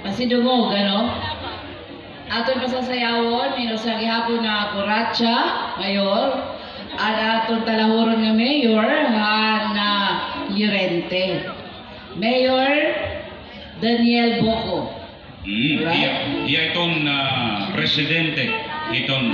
Pasidungog, ano? Aton pasasayawon, sa gihapon na kuratsa, mayor, at aton talahuron nga mayor, na Llorente. Mayor Daniel Boco. Right? Iya itong presidente itong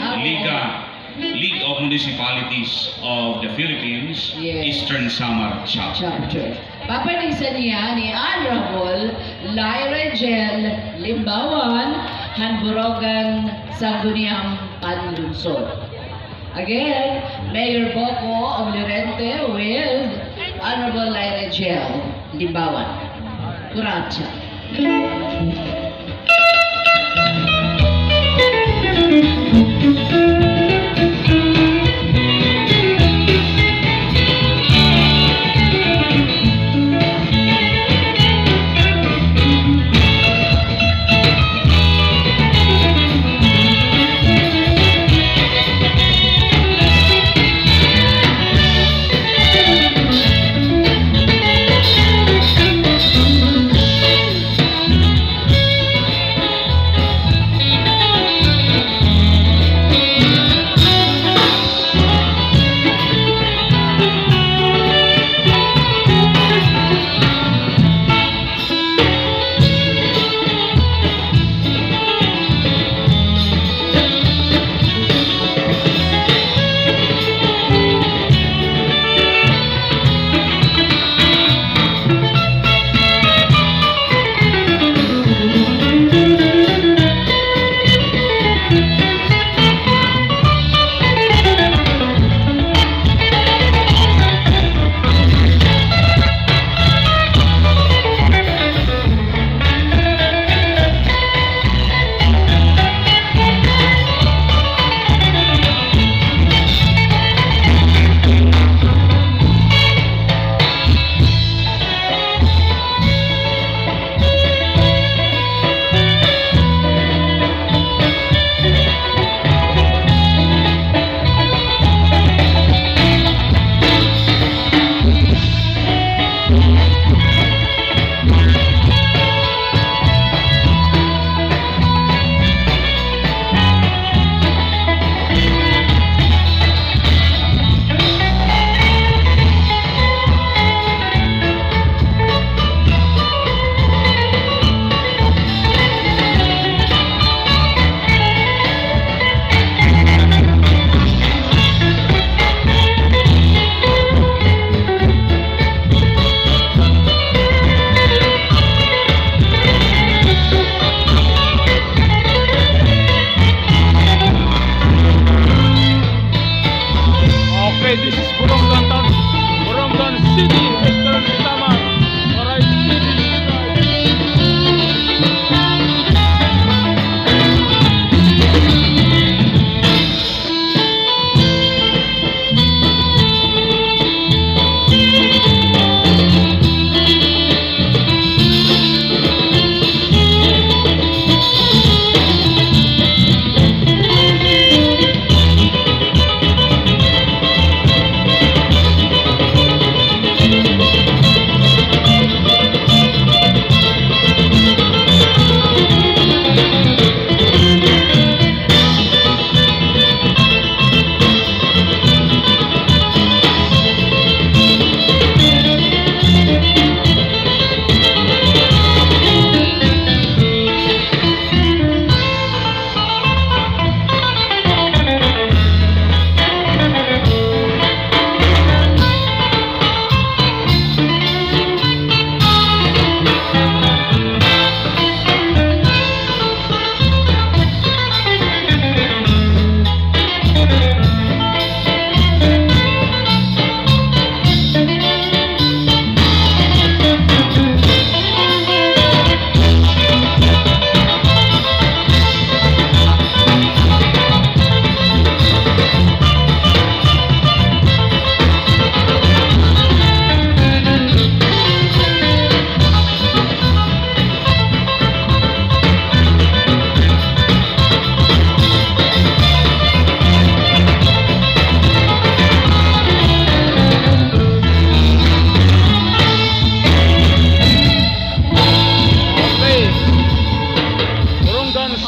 League of Municipalities of the Philippines, Yes. Eastern Samar Chapter. Papanisan niya ni Honorable Lyra Jel Limbawan, Hanburogan, Sangguniang Panlunsod. Again, Mayor Boco of Llorente with Honorable Lyra Jel Limbawan. Kuratsa.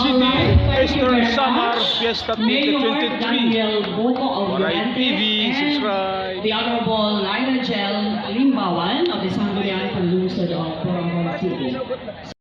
City, Alright, thank you Eastern very Samar much. Fiesta Mayor 2023. Daniel Boto Waray Oriente TV, and subscribe. the Honorable Lyra Jel Limbawan of the Sangguniang Panlungsod of Corongo City.